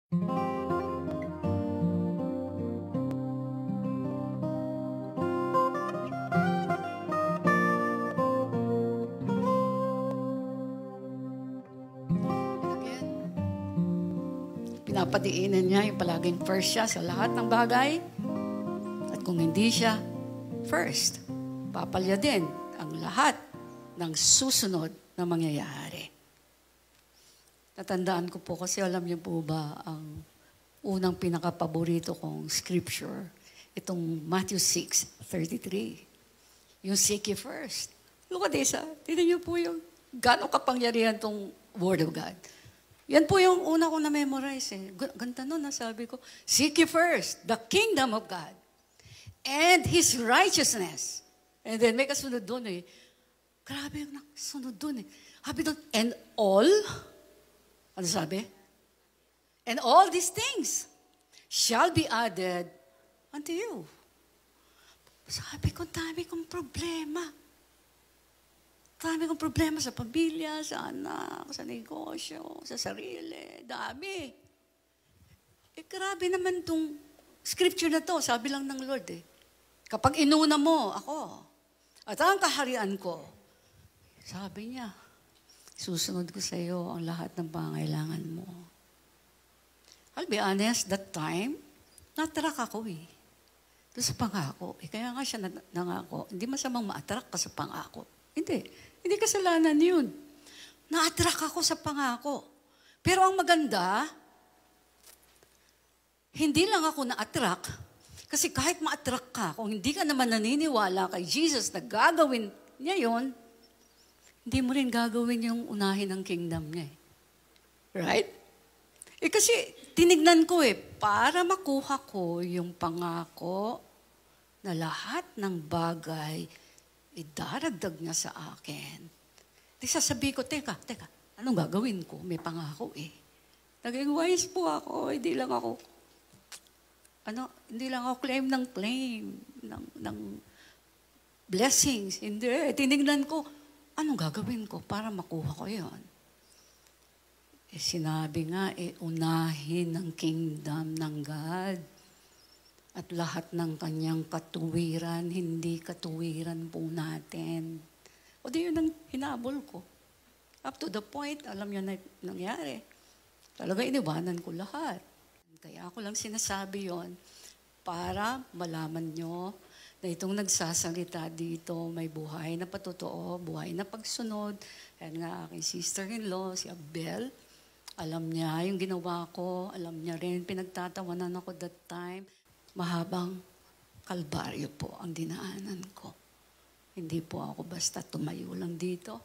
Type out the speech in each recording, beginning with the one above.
Pinapadiinan niya yung palaging first siya sa lahat ng bagay. At kung hindi siya first, papalya din ang lahat ng susunod na mangyayari. Natandaan ko po kasi alam niyo po ba ang unang pinakapaborito kong scripture, itong Matthew 6:33. Yung seek ye first. Look at this, tignan niyo po yung gano'ng kapangyarihan tong Word of God. Yan po yung una ko na-memorize eh. Ganda nun, sabi ko, seek ye first the kingdom of God and His righteousness. And then may kasunod doon eh. Grabe yung nakasunod doon eh. Sabi doon, and all, ano sabi? And all these things shall be added unto you. Sabi ko, dami kong problema. Dami kong problema sa pamilya, sa anak, sa negosyo, sa sarili. Dami. Grabe naman tong scripture na to. Sabi lang ng Lord eh. Kapag inuna mo ako at ang kaharian ko, sabi niya, susunod ko sa iyo ang lahat ng pangailangan mo. I'll be honest, that time, natrak ako eh. Doon sa pangako. Kaya nga siya nangako. Hindi masamang ma-attract ka sa pangako. Hindi. Hindi kasalanan yun. Na-attract ako sa pangako. Pero ang maganda, hindi lang ako na-attract, kasi kahit ma-attract ka, kung hindi ka naman naniniwala kay Jesus na gagawin niya yun, hindi mo rin gagawin yung unahin ng kingdom niya. Right? Kasi tinignan ko para makuha ko yung pangako na lahat ng bagay idaragdag niya sa akin. Di sasabihin ko, teka, anong gagawin ko? May pangako eh. Naging wise po ako, hindi lang ako claim ng blessings. Hindi. Tinignan ko, anong gagawin ko para makuha ko yon? Sinabi nga, unahin ang kingdom ng God. At lahat ng kanyang katuwiran, hindi katuwiran po natin. O di yun ang hinabol ko. Up to the point, alam niyo na nangyari. Talaga iniwanan ko lahat. Kaya ako lang sinasabi yon para malaman nyo na itong nagsasalita dito, may buhay na patotoo, buhay na pagsunod. Yan nga aking sister-in-law, si Abel. Alam niya yung ginawa ko, alam niya rin, pinagtatawanan ako that time. Mahabang kalbaryo po ang dinaanan ko. Hindi po ako basta tumayo lang dito.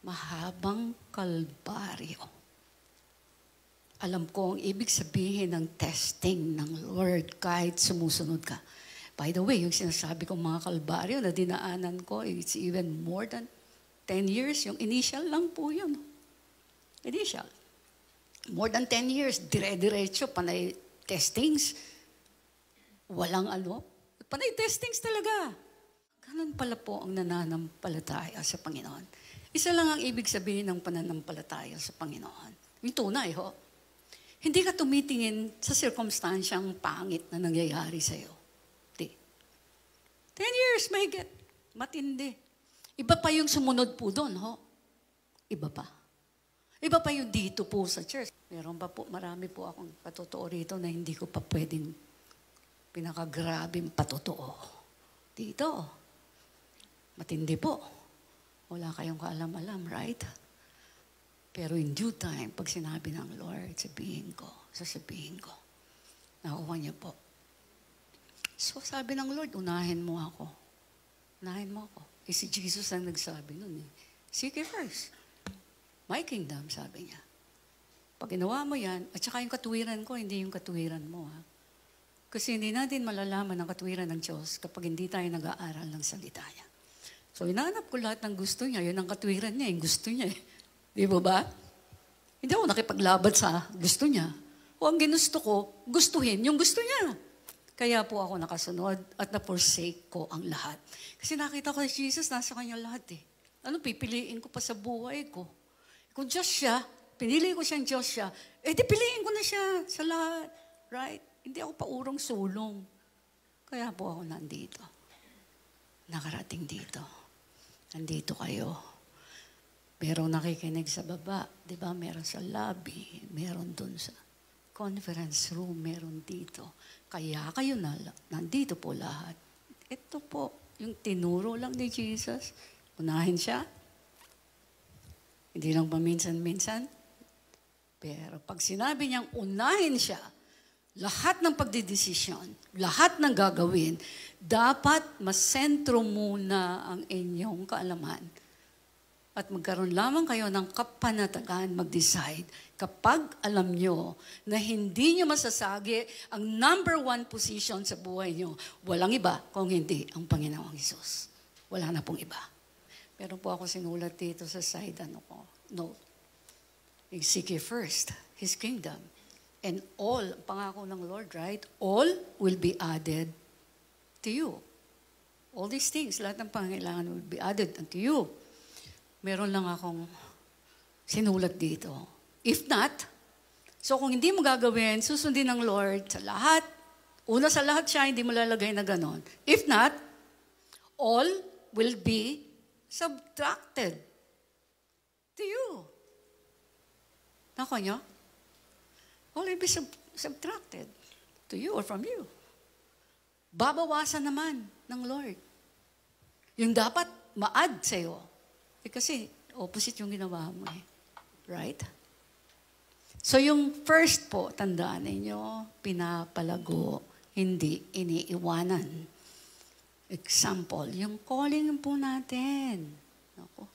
Mahabang kalbaryo. Alam ko ang ibig sabihin ng testing ng Lord kahit sumusunod ka. By the way, yung sinasabi kong mga kalbaryo na dinaanan ko, it's even more than 10 years. Yung initial lang po yun. Initial. More than 10 years, dire-diretso, panay testings. Walang panay testings talaga. Ganun pala po ang nananampalataya sa Panginoon. Isa lang ang ibig sabihin ng pananampalataya sa Panginoon. Yung tunay, hindi ka tumitingin sa circumstansyang pangit na nangyayari sa'yo. 10 years, mahigit. Matindi. Iba pa yung sumunod po doon, Iba pa. Iba pa yung dito po sa church. Meron pa po, marami po akong patotoo rito na hindi ko pa pwedeng pinakagrabing patotoo. Dito. Matindi po. Wala kayong kaalam-alam, right? Pero in due time, pag sinabi ng Lord, sasabihin ko. Nakuha niya po. So sabi ng Lord, unahin mo ako. Unahin mo ako. Si Jesus ang nagsabi nun eh. Seek ye first. My kingdom, sabi niya. Pag ginawa mo yan, at saka yung katuwiran ko, hindi yung katuwiran mo Kasi hindi natin malalaman ang katuwiran ng Diyos kapag hindi tayo nag-aaral ng salita niya. So, inaanap ko lahat ng gusto niya. Yun ang katuwiran niya, yung gusto niya. Di ba? Hindi ako nakipaglaban sa gusto niya. O ang ginusto ko, gustuhin yung gusto niya. Kaya po ako nakasunod at na-forsake ko ang lahat. Kasi nakita ko si Jesus, nasa kanya lahat Ano pipiliin ko pa sa buhay ko? Kung Diyos siya, pinili ko siyang Diyos siya, di piliin ko na siya sa lahat. Right? Hindi ako paurong sulong. Kaya po ako nandito. Nakarating dito. Nandito kayo. Merong nakikinig sa baba. Di ba? Meron sa lobby. Meron dun sa conference room. Meron dito. Kaya kayo nandito po lahat. Ito po, yung tinuro lang ni Jesus. Unahin siya. Hindi lang paminsan-minsan. Pero pag sinabi niyang unahin siya, lahat ng pagdidesisyon, lahat ng gagawin, dapat masentro muna ang inyong kaalaman. At magkaroon lamang kayo ng kapanatagan mag-decide kapag alam nyo na hindi nyo masasagi ang number 1 position sa buhay nyo. Walang iba kung hindi ang Panginoong Hesus. Wala na pong iba. Meron po ako sinulat dito sa side, note. Seek ye first His kingdom. And all, pangako ng Lord, right? All will be added to you. All these things, lahat ng pangailangan will be added unto you. Meron lang akong sinulat dito. If not, so kung hindi mo gagawin, susundin ng Lord sa lahat. Una sa lahat siya, hindi mo lalagay na ganon. If not, all will be subtracted to you. Nako nyo? All will be subtracted to you or from you. Babawasan naman ng Lord. Yung dapat ma-add sa'yo. Kasi opposite yung ginawa mo eh. Right? So yung first po, tandaan ninyo, pinapalago, hindi iniiwanan. Example, yung calling po natin. Ako.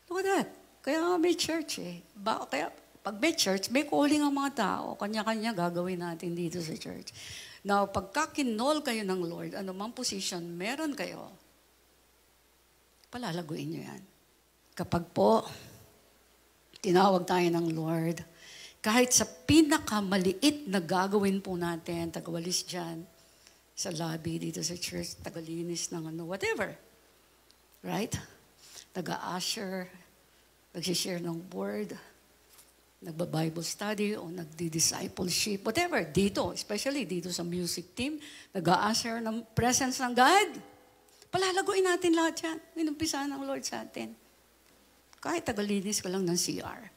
Look at that. Kaya may church eh. Kaya pag may church, may calling ang mga tao. Kanya-kanya gagawin natin dito sa church. Now, pagka kinol kayo ng Lord, anumang position meron kayo, palalaguin nyo yan. Kapag po, tinawag tayo ng Lord, kahit sa pinakamaliit na gagawin po natin, tagawalis dyan, sa lobby, dito sa church, tagalinis ng whatever. Right? Taga-usher, nag-share ng word, nagba-Bible study o nagdi-discipleship, whatever, dito, especially dito sa music team, nag-a-usher ng presence ng God. Palalaguin natin lahat yan. Inumpisahan ng Lord sa atin. Kahit tagalinis ka lang ng CR.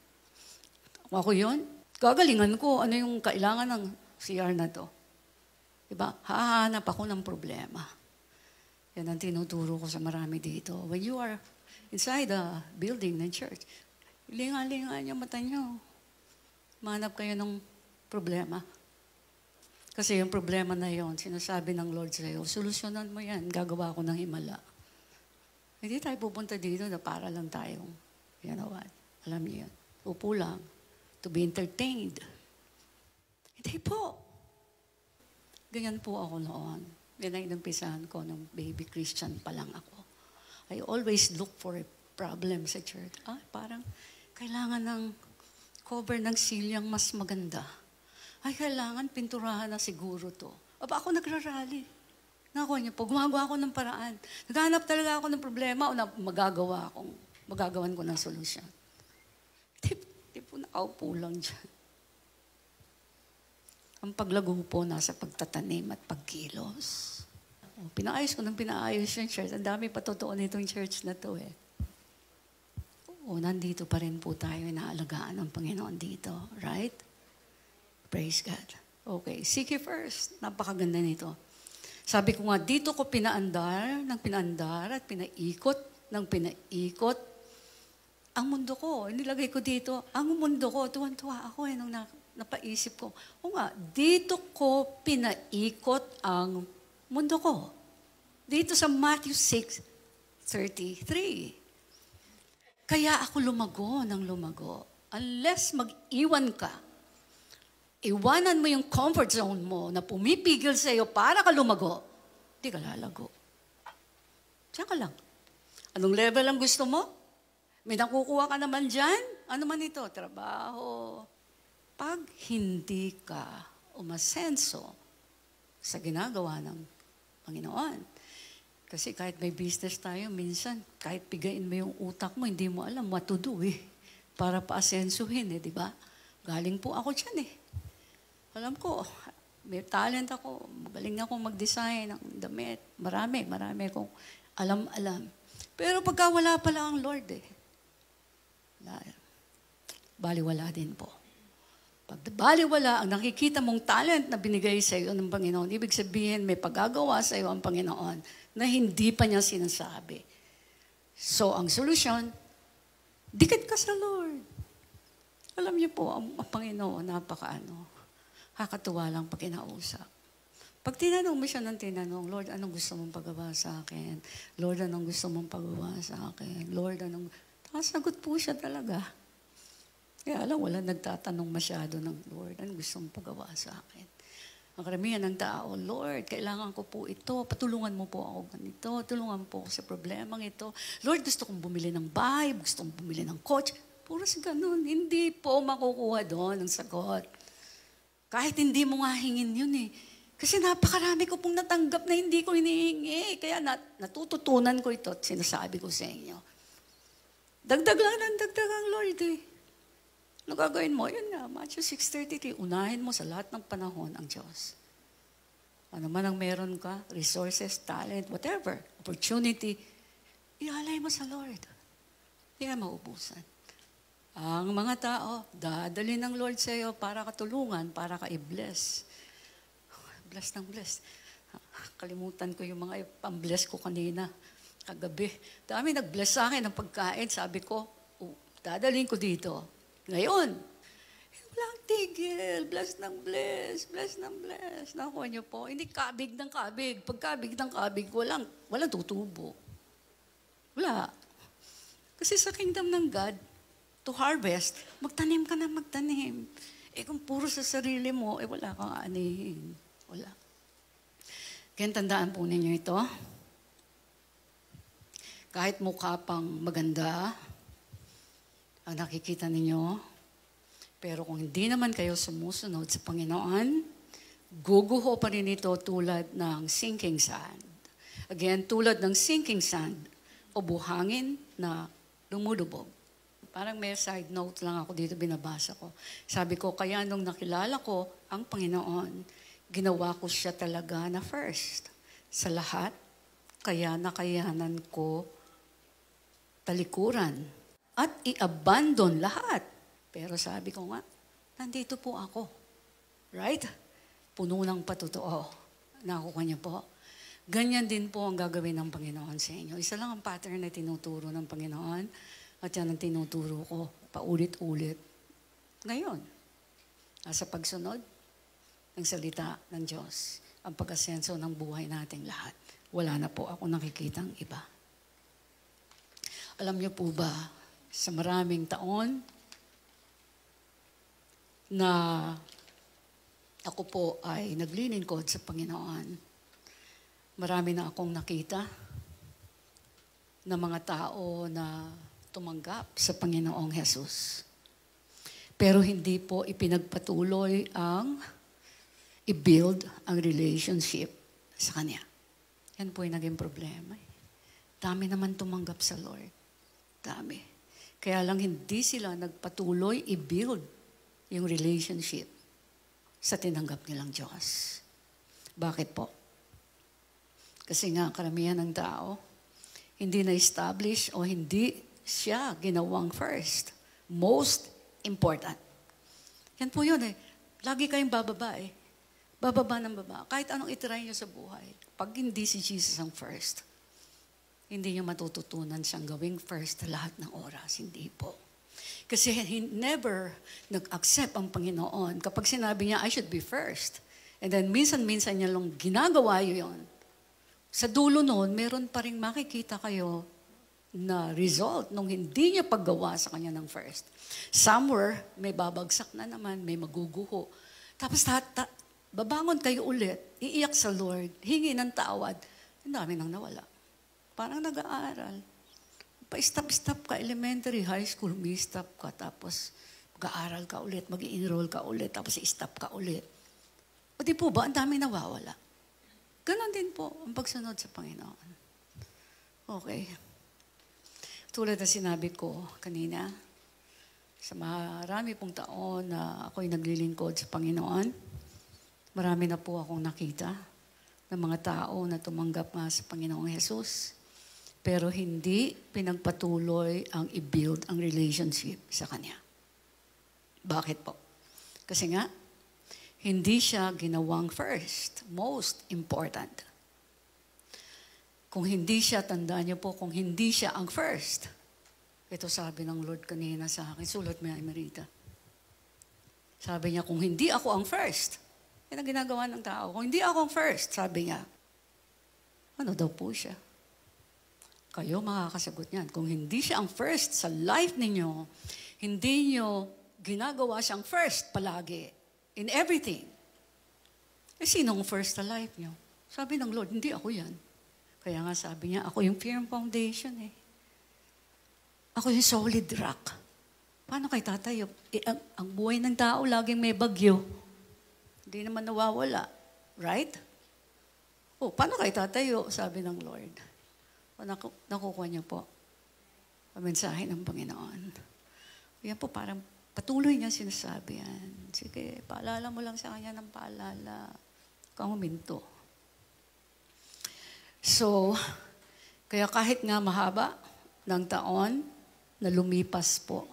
Ako yun, gagalingan ko ano yung kailangan ng CR na to. Diba? Hahanap ako ng problema. Yan ang tinuturo ko sa marami dito. When you are inside the building ng church, linga-linga niyo mata niyo. Manap kayo ng problema. Kasi yung problema na yon, sinasabi ng Lord sa'yo, solusyonan mo yan, gagawa ko ng himala. Hindi tayo pupunta dito na para lang tayong, you know what, alam niyo yan, upo lang, to be entertained. Hindi po. Ganyan po ako noon. Yan ang inumpisahan ko nung baby Christian pa lang ako. I always look for a problem sa church. Parang kailangan ng cover ng silyang mas maganda. Ay, kailangan pinturahan na siguro to. Aba, ako nagrarally. Nako niya po, gumagawa ako ng paraan. Naghanap talaga ako ng problema o na magagawan ko ng solusyon. Di po nakaupo lang dyan. Ang paglago po nasa pagtatanim at pagkilos. Pinaayos ko ng pinaayos yung church. Ang dami pa totoo nitong church na to eh. Nandito pa rin po tayo, inaalagaan ng Panginoon dito. Right? Praise God. Okay, seek ye first. Napakaganda nito. Sabi ko nga, dito ko pinaandar at pinaikot ng pinaikot ang mundo ko. Nilagay ko dito, ang mundo ko. Tuwan-tuwa ako nung napaisip ko. Dito ko pinaikot ang mundo ko. Dito sa Matthew 6:33. Kaya ako lumago ng lumago. Unless mag-iwan ka, iwanan mo yung comfort zone mo na pumipigil sa iyo para ka lumago, di ka lalago. Diyan ka lang. Anong level ang gusto mo? May nakukuha ka naman dyan? Ano man ito? Trabaho. Pag hindi ka umasenso sa ginagawa ng Panginoon, kasi kahit may business tayo, minsan, kahit pigain mo yung utak mo, hindi mo alam what to do eh. para paasensuhin di ba? Galing po ako dyan Alam ko, may talent ako, magaling ako mag-design ng damit. Marami kong alam. Pero pagka wala pala ang Lord baliwala din po. Pag baliwala, ang nakikita mong talent na binigay sa iyo ng Panginoon, ibig sabihin may paggagawa sa iyo ang Panginoon na hindi pa niya sinasabi. So, ang solusyon, dikit ka sa Lord. Alam niyo po, ang Panginoon, kakatuwa lang pag kinausap. Pag tinanong mo siya ng tinanong, Lord, anong gusto mong pagawa sa akin? Lord, anong gusto mong pagawa sa akin? Lord, sagot po siya talaga. Kaya alam, wala nagtatanong masyado ng Lord, anong gusto mong pagawa sa akin? Ang karamihan ng tao, Lord, kailangan ko po ito, patulungan mo po ako ganito, tulungan po ako sa problemang ito. Lord, gusto kong bumili ng bahay, gusto kong bumili ng coach. Puro sa ganun, hindi po makukuha doon ang sagot. Kahit hindi mo nga hingin yun Kasi napakarami ko pong natanggap na hindi ko hinihingi. Kaya natututunan ko ito at sinasabi ko sa inyo. Dagdag ang Lord Ano gagawin mo? Yun nga, Matthew 6:33, unahin mo sa lahat ng panahon ang Diyos. Ano man ang meron ka, resources, talent, whatever, opportunity, ialay mo sa Lord. Hindi ka maubusan. Ang mga tao, dadali ng Lord sa iyo para katulungan, para ka i-bless. Bless ng bless. Kalimutan ko yung mga pang-bless ko kanina, kagabi. Dami nag-bless sa akin ng pagkain. Sabi ko, dadalhin ko dito. Ngayon, walang tigil. Bless ng bless. Bless ng bless. Nakuha niyo po, hindi kabig ng kabig. Pag kabig ng kabig, walang tutubo. Wala. Kasi sa kingdom ng God, to harvest, magtanim ka na magtanim. Kung puro sa sarili mo, wala kang anihin. Wala. Kaya tandaan po ninyo ito. Kahit mukha pang maganda, ang nakikita ninyo, pero kung hindi naman kayo sumusunod sa Panginoon, guguho pa rin ito tulad ng sinking sand. Again, tulad ng sinking sand o buhangin na lumulubog. Parang may side note lang ako dito binabasa ko. Sabi ko, kaya nung nakilala ko ang Panginoon, ginawa ko siya talaga na first. Sa lahat, kaya nakayanan ko talikuran at i-abandon lahat. Pero sabi ko nga, nandito po ako. Right? Puno ng patotoo. Nakuha niyo po. Ganyan din po ang gagawin ng Panginoon sa inyo. Isa lang ang pattern na tinuturo ng Panginoon at yan ang tinuturo ko paulit-ulit. Ngayon, nasa pagsunod ng salita ng Diyos, ang pag-asenso ng buhay nating lahat. Wala na po ako nakikitang iba. Alam niyo po ba, sa maraming taon na ako po ay naglilingkod sa Panginoon, marami na akong nakita na mga tao na tumanggap sa Panginoong Jesus. Pero hindi po ipinagpatuloy ang i-build ang relationship sa Kanya. Yan po yung naging problema. Dami naman tumanggap sa Lord. Dami. Kaya lang hindi sila nagpatuloy i-build yung relationship sa tinanggap nilang Diyos. Bakit po? Kasi nga karamihan ng tao, hindi na-establish o hindi siya ginawang first. Most important. Yan po yun Lagi kayong bababa Bababa ng baba. Kahit anong itry nyo sa buhay. Pag hindi si Jesus ang first, hindi niyo matututunan siyang gawing first lahat ng oras. Hindi po. Kasi never nag-accept ang Panginoon kapag sinabi niya, I should be first. And then minsan-minsan niya lang ginagawa yun. Sa dulo noon, meron pa rin makikita kayo na result nung hindi niya paggawa sa kanya ng first. Somewhere, may babagsak na naman, may maguguho. Tapos babangon kayo ulit, iiyak sa Lord, hingi ng tawad. Ang dami nang nawala. Parang nag-aaral. Pa-stop-stop ka, elementary, high school, may stop ka, tapos mag-aaral ka ulit, mag-i-enroll ka ulit, tapos i-stop ka ulit. O di po ba, ang dami nawawala. Ganon din po ang pagsunod sa Panginoon. Okay. Tulad na sinabi ko kanina, Sa marami pong taon na ako'y naglilingkod sa Panginoon, marami na po akong nakita ng mga tao na tumanggap nga sa Panginoong Jesus, pero hindi pinagpatuloy ang i-build ang relationship sa Kanya. Bakit po? Kasi nga, hindi siya ginawang first, most important. Kung hindi siya, tandaan niyo po, kung hindi siya ang first, ito sabi ng Lord kanina sa akin, sulat mo yan, Emerita. Sabi niya, kung hindi ako ang first, yan ang ginagawa ng tao. Kung hindi ako ang first, sabi niya, ano daw po siya? Kayo makakasagot niyan. Kung hindi siya ang first sa life ninyo, hindi niyo ginagawa siyang first palagi, in everything. Sinong first sa life niyo? Sabi ng Lord, hindi ako yan. Kaya nga sabi niya, ako yung firm foundation eh. Ako yung solid rock. Paano kayo tatayo? Ang buhay ng tao laging may bagyo. Hindi naman nawawala. Right? Paano kayo tatayo? Sabi ng Lord. Nakukuha niya po ang mensahe ng Panginoon. Yan po, parang patuloy niya sinasabi yan. Sige, paalala mo lang sa kanya ng paalala. Kang huminto. So, kaya kahit nga mahaba ng taon na lumipas po,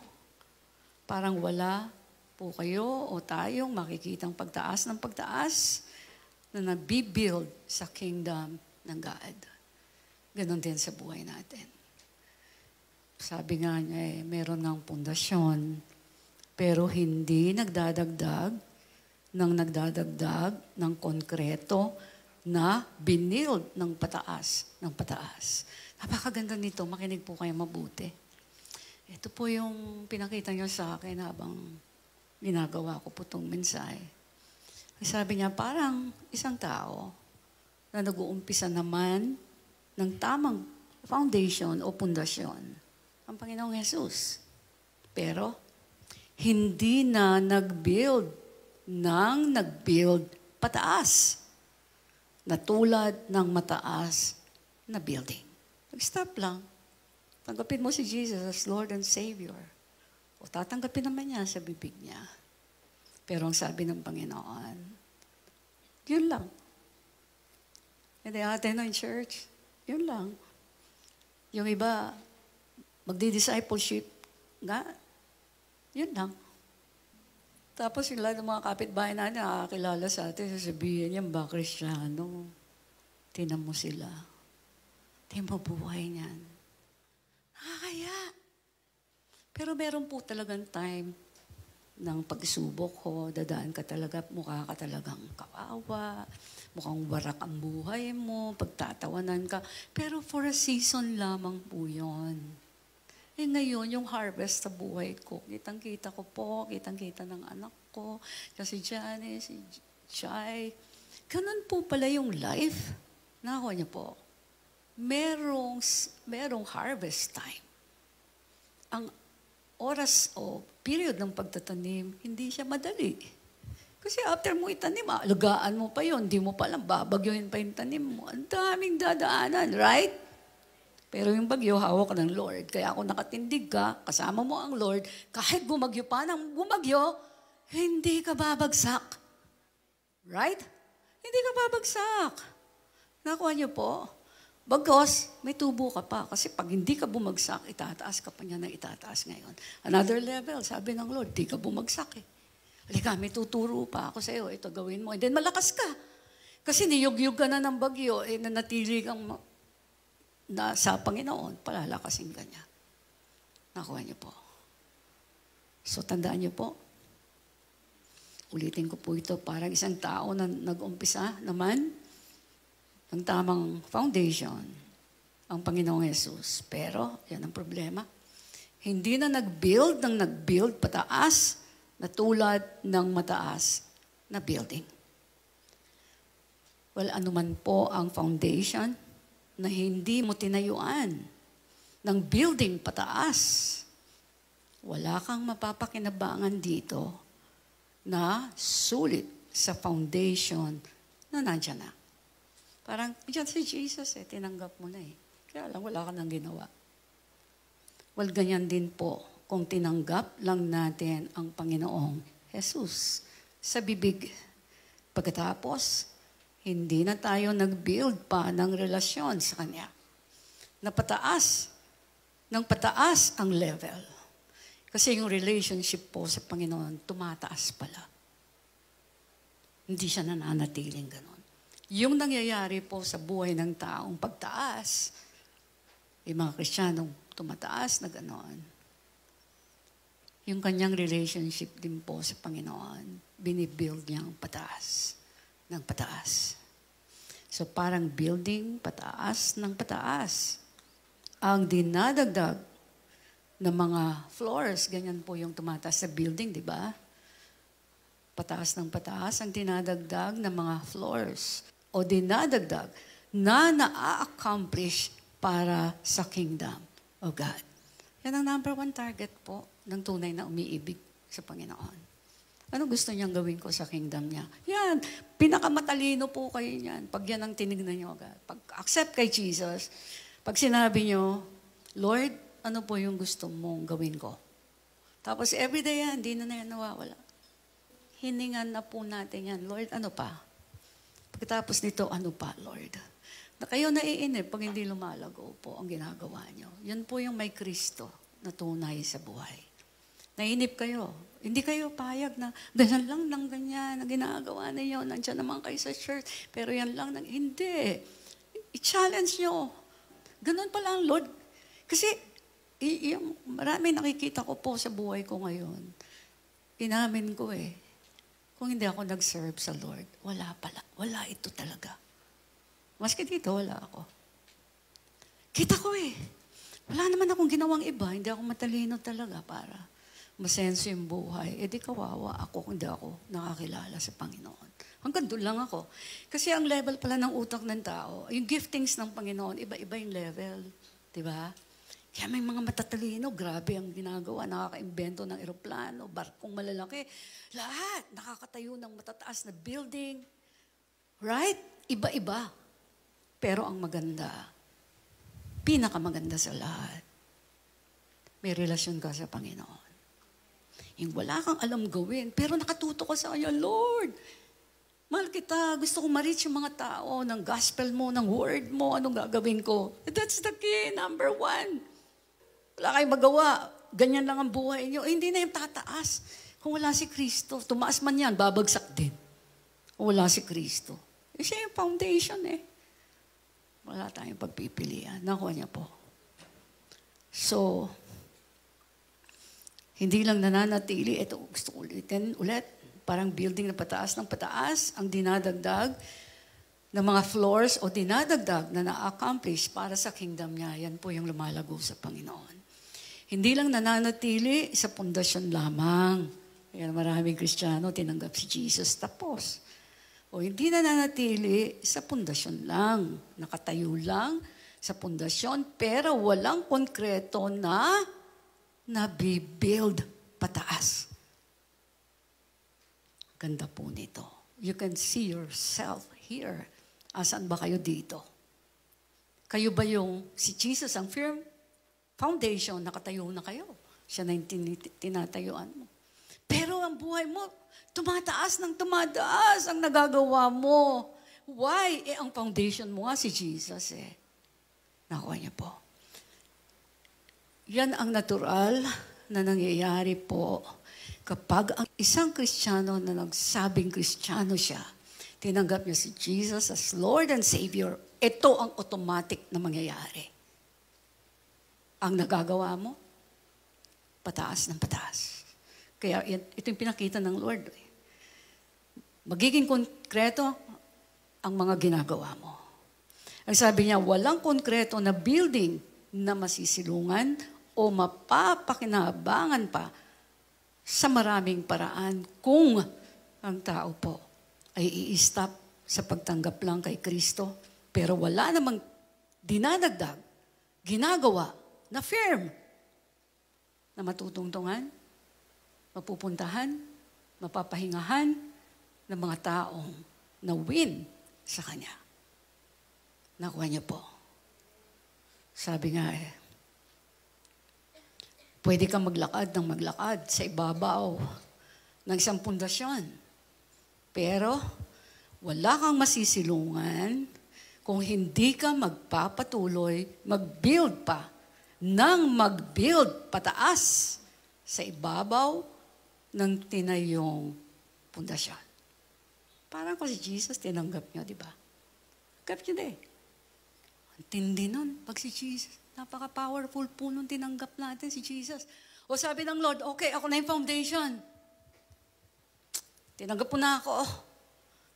parang wala po kayo o tayong makikitang pagtaas ng pagtaas na nabibuild sa kingdom ng God. Ganon din sa buhay natin. Sabi nga niya meron ng pundasyon, pero hindi nagdadagdag ng konkreto na binild ng pataas. Napakaganda nito, makinig po kayo mabuti. Ito po yung pinakita niyo sa akin habang ginagawa ko po itong mensahe. Sabi niya, parang isang tao na nag-uumpisa naman ng tamang foundation o pundasyon, ang Panginoong Jesus. Pero, hindi na nag-build pataas na tulad ng mataas na building. Nag-stop lang. Tanggapin mo si Jesus as Lord and Savior. O tatanggapin naman niya sa bibig niya. Pero ang sabi ng Panginoon, yun lang. Hindi natin in church, yun lang. Yung iba, magdi-discipleship nga, yun lang. Tapos yung lahat ng mga kapitbahay natin nakakilala sa atin, sasabihin niya, ba Kristiyano? Tinan mo sila. Tinan mo buhay niyan. Nakakaya. Pero meron po talagang time ng pagsubok ko, dadaan ka talaga, mukha ka talagang kawawa, mukhang warak ang buhay mo, pagtatawanan ka. Pero for a season lamang po yun. Ngayon, yung harvest sa buhay ko, kitang-kita ko po, kitang-kita ng anak ko, si Janice, si Jai. Ganun po pala yung life. Nakuha niyo po. Merong harvest time. Ang oras o period ng pagtatanim, hindi siya madali. Kasi after mo itanim, alagaan mo pa yun, hindi mo pa alam, babagyohin pa yung tanim mo. Ang daming dadaanan, right? Pero yung bagyo, hawak ng Lord. Kaya kung nakatindig ka, kasama mo ang Lord, kahit bumagyo pa ng bumagyo, hindi ka babagsak. Right? Hindi ka babagsak. Nakuha niyo po? Bagos, may tubo ka pa. Kasi pag hindi ka bumagsak, itataas ka pa niya ng itataas ngayon. Another level, sabi ng Lord, di ka bumagsak eh. Halika, may tuturo pa ako sa iyo. Ito gawin mo. And then malakas ka. Kasi niyog-yog ka na ng bagyo, nanatili kang na sa Panginoon, palalakasin ka niya. Nakuha niyo po. So, tandaan niyo po. Ulitin ko po ito, parang isang tao na nag-umpisa naman ng tamang foundation, ang Panginoong Jesus. Pero, yan ang problema. Hindi na nag-build pataas na tulad ng mataas na building. Well, anuman po ang foundation na hindi mo tinayuan ng building pataas, wala kang mapapakinabangan dito na sulit sa foundation na nandyan na. Parang, dyan si Jesus tinanggap mo na Kaya lang, wala ka nang ginawa. Well, ganyan din po kung tinanggap lang natin ang Panginoong Jesus sa bibig. Pagkatapos, hindi na tayo nag-build pa ng relasyon sa Kanya. Napataas, ng pataas ang level. Kasi yung relationship po sa Panginoon, tumataas pala. Hindi siya nananatiling ganon. Yung nangyayari po sa buhay ng taong pagtaas, yung mga Kristiyanong tumataas na ganon, yung kanyang relationship din po sa Panginoon, binibuild niyang pataas ng pataas. So parang building pataas ng pataas. Ang dinadagdag ng mga floors, ganyan po yung tumataas sa building, di ba? Pataas ng pataas ang dinadagdag ng mga floors o dinadagdag na na-accomplish para sa kingdom of God. Yan ang number 1 target po ng tunay na umiibig sa Panginoon. Ano gusto niyang gawin ko sa kingdom niya? Yan, pinakamatalino po kayo niyan. Pag yan ang tinignan niyo agad. Pag accept kay Jesus, pag sinabi niyo, Lord, ano po yung gusto mong gawin ko? Tapos everyday yan, hindi na yan nawawala. Hiningan na po natin yan. Lord, ano pa? Pagkatapos nito, ano pa, Lord? Na kayo naiinip pag hindi lumalago po ang ginagawa niyo. Yan po yung may Kristo na tunay sa buhay. Nainip kayo. Hindi kayo payag na ganyan lang ng ganyan na ginagawa ninyo. Nandiyan naman kayo sa church. Pero yan lang. Hindi. I-challenge nyo. Ganun pala ang Lord. Kasi yung marami nakikita ko po sa buhay ko ngayon. Inamin ko kung hindi ako nag-serve sa Lord, wala pala. Wala ito talaga. Maski dito, wala ako. Kita ko wala naman akong ginawang iba. Hindi ako matalino talaga para masenso yung buhay. Di kawawa ako kung hindi ako nakakilala sa Panginoon. Hanggang doon lang ako. Kasi ang level pala ng utak ng tao, yung giftings ng Panginoon, iba-iba yung level. Diba? Kaya may mga matatalino, grabe ang ginagawa, nakaka-imbento ng eroplano, barkong malalaki. Lahat, nakakatayo ng matataas na building. Right? Iba-iba. Pero ang maganda, pinakamaganda sa lahat, may relasyon ka sa Panginoon. Yung wala kang alam gawin, pero nakatuto ka sa Kanya, Lord, mahal kita, gusto ko ma-reach yung mga tao ng gospel mo, ng word mo, anong gagawin ko? That's the key, number 1. Wala kayong magawa. Ganyan lang ang buhay niyo. Hindi na yung tataas. Kung wala si Kristo, tumaas man yan, babagsak din. Kung wala si Kristo. Siya yung foundation Wala tayong pagpipilian. Nakuha niya po. So, hindi lang nananatili. Ito, gusto ko ulitin ulit. Parang building na pataas ng pataas, ang dinadagdag ng mga floors o dinadagdag na na-accomplish para sa kingdom niya. Yan po yung lumalago sa Panginoon. Hindi lang nananatili sa pundasyon lamang. Kaya maraming Kristiyano tinanggap si Jesus tapos. O hindi nananatili sa pundasyon lang. Nakatayo lang sa pundasyon pero walang konkreto na nabibuild pataas. Ganda po nito. You can see yourself here. Asan ba kayo dito? Kayo ba yung si Jesus ang firm foundation, nakatayo na kayo. Siya na yung tinatayuan mo. Pero ang buhay mo, tumataas ng tumataas ang nagagawa mo. Why? Ang foundation mo nga si Jesus Nakuha niyo po. Yan ang natural na nangyayari po kapag ang isang Kristiyano na nagsabing Kristiyano siya, tinanggap niya si Jesus as Lord and Savior, ito ang automatic na mangyayari. Ang nagagawa mo, pataas ng pataas. Kaya ito yung pinakita ng Lord. Magiging konkreto ang mga ginagawa mo. Ang sabi niya, walang konkreto na building na masisilungan o mapapakinabangan pa sa maraming paraan kung ang tao po ay i-stop sa pagtanggap lang kay Kristo pero wala namang dinadagdag, ginagawa na firm, na matutungtungan, mapupuntahan, mapapahingahan ng mga taong na win sa Kanya. Nakuha niyo po. Sabi nga Pwede kang maglakad ng maglakad sa ibabaw ng isang pundasyon. Pero wala kang masisilungan kung hindi ka magpapatuloy, mag-build pa, nang mag-build pataas sa ibabaw ng tinayong pundasyon. Parang kung si Jesus, tinanggap niyo, di ba? Tanggap niyo din. Ang tindi nun, pag si Jesus, napaka-powerful po nung tinanggap natin si Jesus. O sabi ng Lord, okay, ako na yung foundation. Tinanggap po na ako.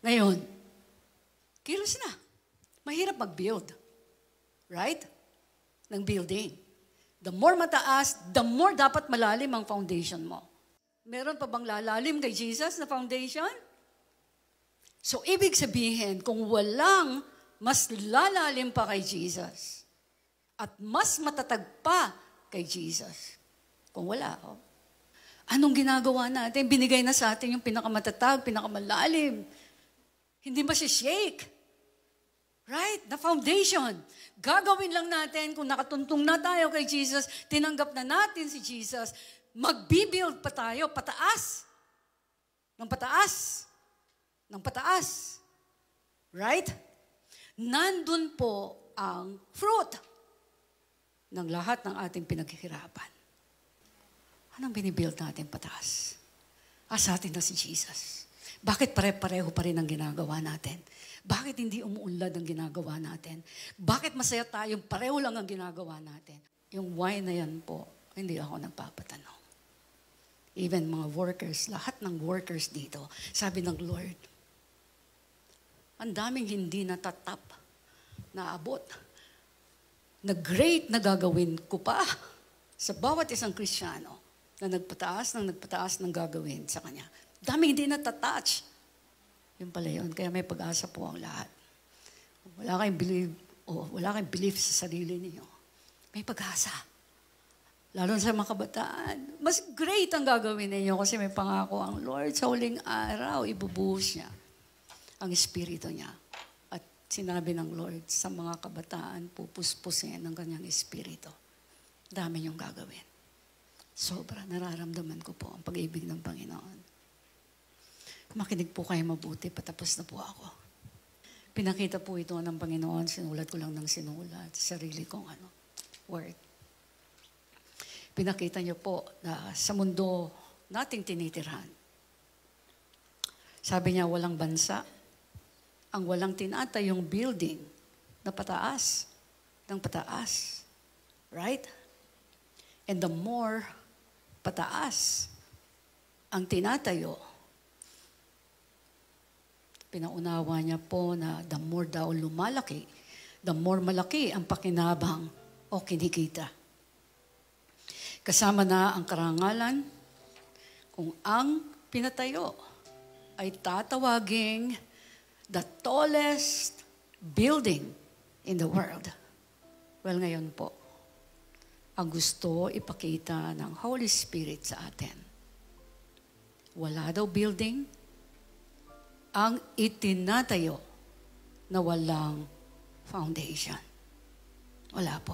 Ngayon, kilos na. Mahirap mag-build. Right? Ng building. The more mataas, the more dapat malalim ang foundation mo. Meron pa bang lalalim kay Jesus na foundation? So, ibig sabihin, kung walang mas lalalim pa kay Jesus, at mas matatag pa kay Jesus, kung wala, anong ginagawa natin? Binigay na sa atin yung pinakamatatag, pinakamalalim. Hindi ba shake? Right? The foundation. Gagawin lang natin kung nakatuntong na tayo kay Jesus, tinanggap na natin si Jesus, magbibuild pa tayo, pataas. Ng pataas. Ng pataas. Right? Nandun po ang fruit ng lahat ng ating pinaghihirapan. Anong binibuild natin pataas? Sa atin na si Jesus. Bakit pare-pareho pa rin ang ginagawa natin? Bakit hindi umuunlad ang ginagawa natin? Bakit masaya tayong pareho lang ang ginagawa natin? Yung why na yan po, hindi ako nagpapatanong. Even mga workers, lahat ng workers dito, sabi ng Lord, ang daming hindi natatap, naabot, na great na gagawin ko pa sa bawat isang Kristiyano na nagpataas ng gagawin sa Kanya. Daming hindi natatouch. Yun pala yun. Kaya may pag-asa po ang lahat. Wala kayong belief sa sarili niyo. May pag-asa. Lalo sa mga kabataan. Mas great ang gagawin ninyo kasi may pangako ang Lord. Sa huling araw, ibubuhos niya ang Espiritu niya. At sinabi ng Lord, sa mga kabataan, pupuspusin ang kanyang Espiritu. Dami niyong gagawin. Sobra, nararamdaman ko po ang pag-ibig ng Panginoon. Makinig po kayo mabuti, patapos na po ako. Pinakita po ito ng Panginoon, sinulat ko lang ng sinulat, sarili kong word. Pinakita niyo po na sa mundo nating tinitirhan. Sabi niya, walang bansa, ang walang tinatayong building na pataas, ng pataas. Right? And the more pataas ang tinatayo, pinaunawa niya po na the more daw lumalaki, the more malaki ang pakinabang o kinikita. Kasama na ang karangalan kung ang pinatayo ay tatawaging the tallest building in the world. Well, ngayon po, ang gusto ipakita ng Holy Spirit sa atin. Wala daw building ang itinatayo na walang foundation. Wala po.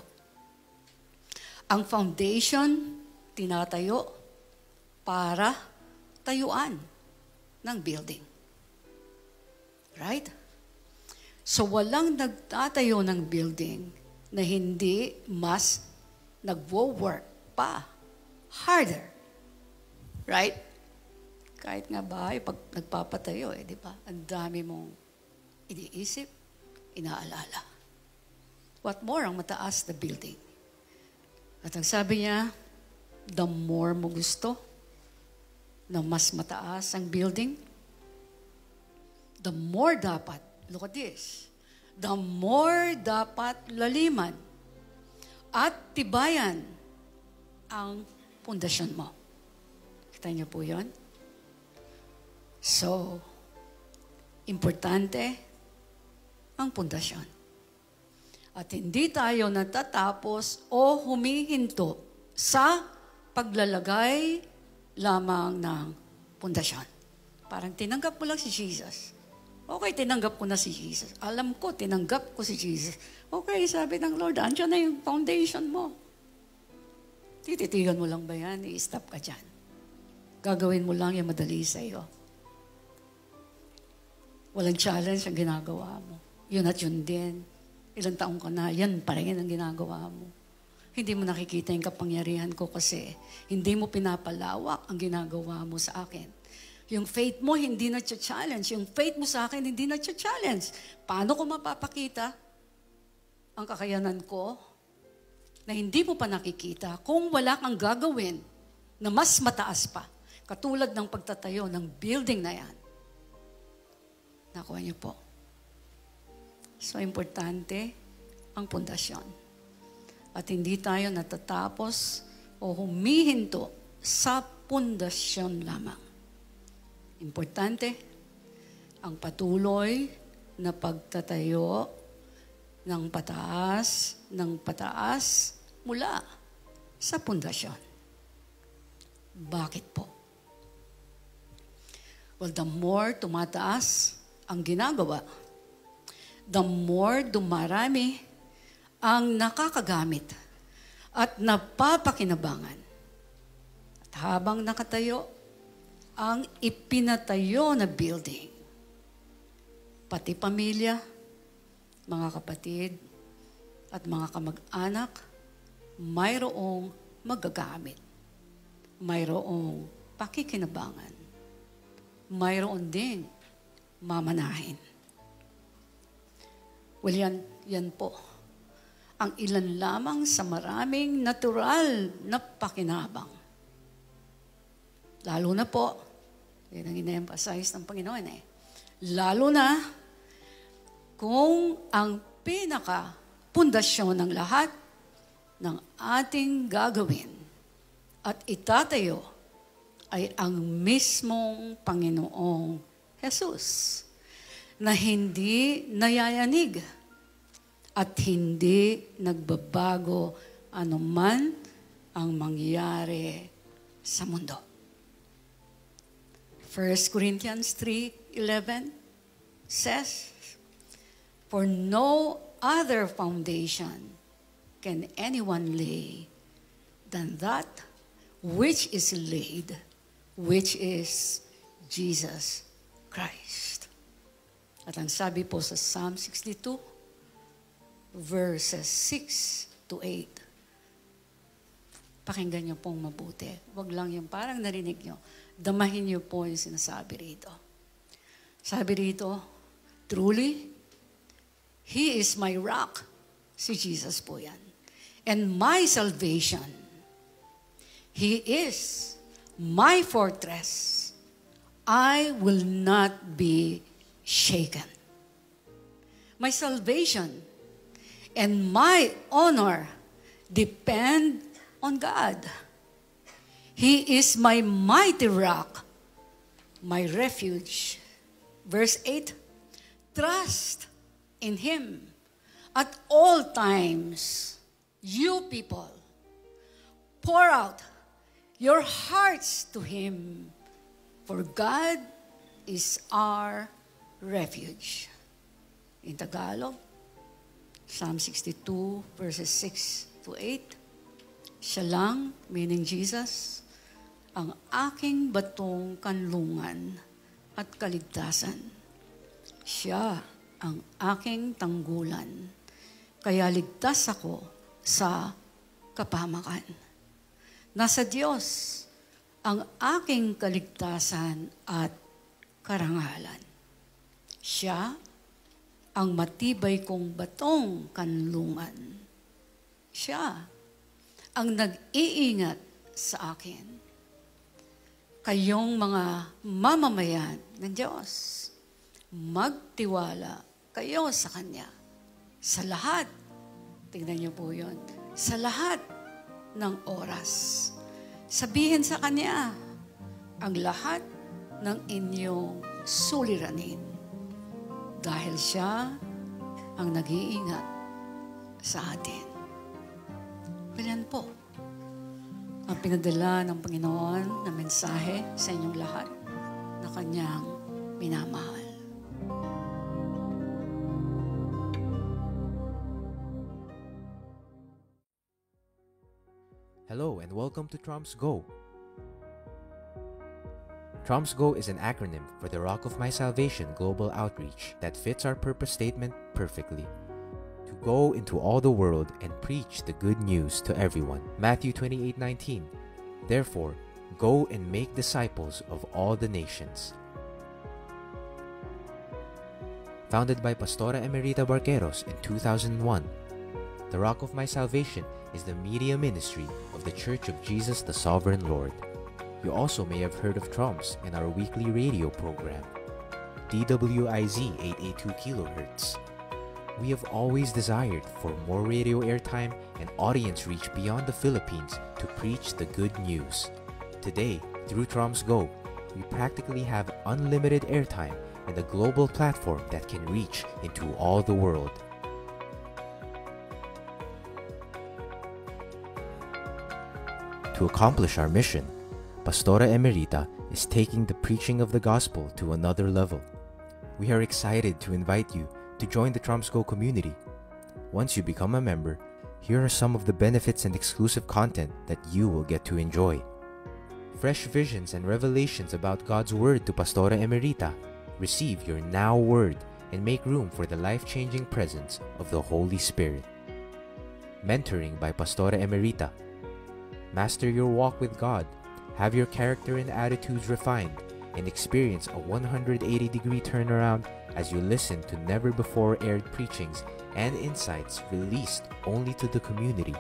Ang foundation, tinatayo para tayuan ng building. Right? So walang nagtatayo ng building na hindi mas nagwo-work pa harder. Right? Kahit nga bahay, pag nagpapatayo, di ba? Ang dami mong iniisip, inaalala. What more ang mataas na building? At ang sabi niya, the more mo gusto na mas mataas ang building, the more dapat, look at this, the more dapat laliman at tibayan ang pundasyon mo. Kita niyo po yun? So, importante ang pundasyon. At hindi tayo natatapos o humihinto sa paglalagay lamang ng pundasyon. Parang tinanggap mo lang si Jesus. Okay, tinanggap ko na si Jesus. Alam ko, tinanggap ko si Jesus. Okay, sabi ng Lord, andyan na yung foundation mo. Tititigan mo lang ba yan? I-stop ka dyan. Gagawin mo lang yung madali sa'yo. Walang challenge ang ginagawa mo. Yun at yun din. Ilang taong ka na, yan pa rin ang ginagawa mo. Hindi mo nakikita yung kapangyarihan ko kasi hindi mo pinapalawak ang ginagawa mo sa akin. Yung faith mo hindi na-challenge. Yung faith mo sa akin hindi na-challenge. Paano ko mapapakita ang kakayanan ko na hindi mo pa nakikita kung wala kang gagawin na mas mataas pa? Katulad ng pagtatayo ng building na yan. Nakuha niyo po. So, importante ang pundasyon. At hindi tayo natatapos o humihinto sa pundasyon lamang. Importante ang patuloy na pagtatayo ng pataas mula sa pundasyon. Bakit po? Well, the more tumataas ang ginagawa, the more dumarami ang nakakagamit at napapakinabangan. At habang nakatayo ang ipinatayo na building, pati pamilya, mga kapatid, at mga kamag-anak, mayroong magagamit. Mayroong pakikinabangan. Mayroon ding mamanahin. Well, yan po. Ang ilan lamang sa maraming natural na pakinabang. Lalo na po, yan ang ina-emphasize ng Panginoon lalo na kung ang pinaka-pundasyon ng lahat ng ating gagawin at itatayo ay ang mismong Panginoong Jesus na hindi nayayanig at hindi nagbabago anuman ang mangyari sa mundo. 1 Corinthians 3:11 says, "For no other foundation can anyone lay than that which is laid, which is Jesus Christ." At ang sabi po sa Psalm 62, verses 6 to 8. Pakinggan niyo pong mabuti. Huwag lang yung parang narinig niyo. Damahin niyo po yung sinasabi rito. Sabi rito, truly, He is my rock. Si Jesus po yan. And my salvation. He is my fortress. I will not be shaken. My salvation and my honor depend on God. He is my mighty rock, my refuge. Verse 8, trust in Him at all times. You people, pour out your hearts to Him, for God is our refuge. In Tagalog, Psalm 62, verses 6 to 8. Siya lang, meaning Jesus, ang aking batong kanlungan at kaligtasan. Siya ang aking tanggulan, kaya ligtas ako sa kapahamakan. Nasa Diyos ang aking kaligtasan at karangalan. Siya ang matibay kong batong kanlungan. Siya ang nag-iingat sa akin. Kayong mga mamamayan ng Diyos, magtiwala kayo sa Kanya. Sa lahat, tingnan niyo po yun, sa lahat ng oras. Sabihin sa Kanya ang lahat ng inyong suliranin. Dahil siya ang nag-iingat sa atin. Ganyan po ang pinadala ng Panginoon na mensahe sa inyong lahat na Kanyang minamahal. Hello and welcome to Troms Go. Troms Go is an acronym for the Rock of My Salvation Global Outreach that fits our purpose statement perfectly. To go into all the world and preach the good news to everyone. Matthew 28:19. Therefore, go and make disciples of all the nations. Founded by Pastora Emerita Barqueros in 2001, the Rock of My Salvation is the media ministry of the Church of Jesus the Sovereign Lord. You also may have heard of Troms in our weekly radio program, DWIZ 882 kHz. We have always desired for more radio airtime and audience reach beyond the Philippines to preach the good news. Today, through Troms Go, we practically have unlimited airtime and a global platform that can reach into all the world. To accomplish our mission, Pastora Emerita is taking the preaching of the gospel to another level. We are excited to invite you to join the Troms Go community. Once you become a member, here are some of the benefits and exclusive content that you will get to enjoy. Fresh visions and revelations about God's Word to Pastora Emerita. Receive your Now Word and make room for the life-changing presence of the Holy Spirit. Mentoring by Pastora Emerita. Master your walk with God, have your character and attitudes refined, and experience a 180-degree turnaround as you listen to never-before-aired preachings and insights released only to the community.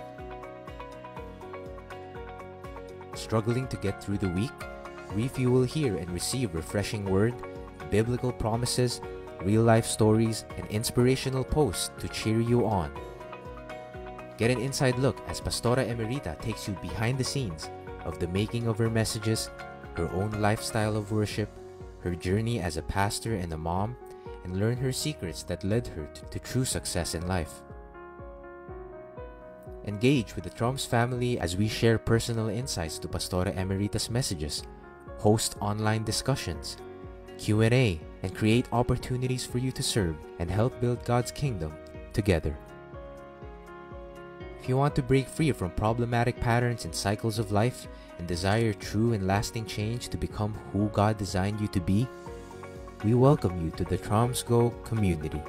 Struggling to get through the week? Refuel here and receive refreshing word, biblical promises, real-life stories, and inspirational posts to cheer you on. Get an inside look as Pastora Emerita takes you behind the scenes of the making of her messages, her own lifestyle of worship, her journey as a pastor and a mom, and learn her secrets that led her to true success in life. Engage with the Troms family as we share personal insights to Pastora Emerita's messages, host online discussions, Q&A, and create opportunities for you to serve and help build God's kingdom together. If you want to break free from problematic patterns and cycles of life and desire true and lasting change to become who God designed you to be, we welcome you to the Troms Go community.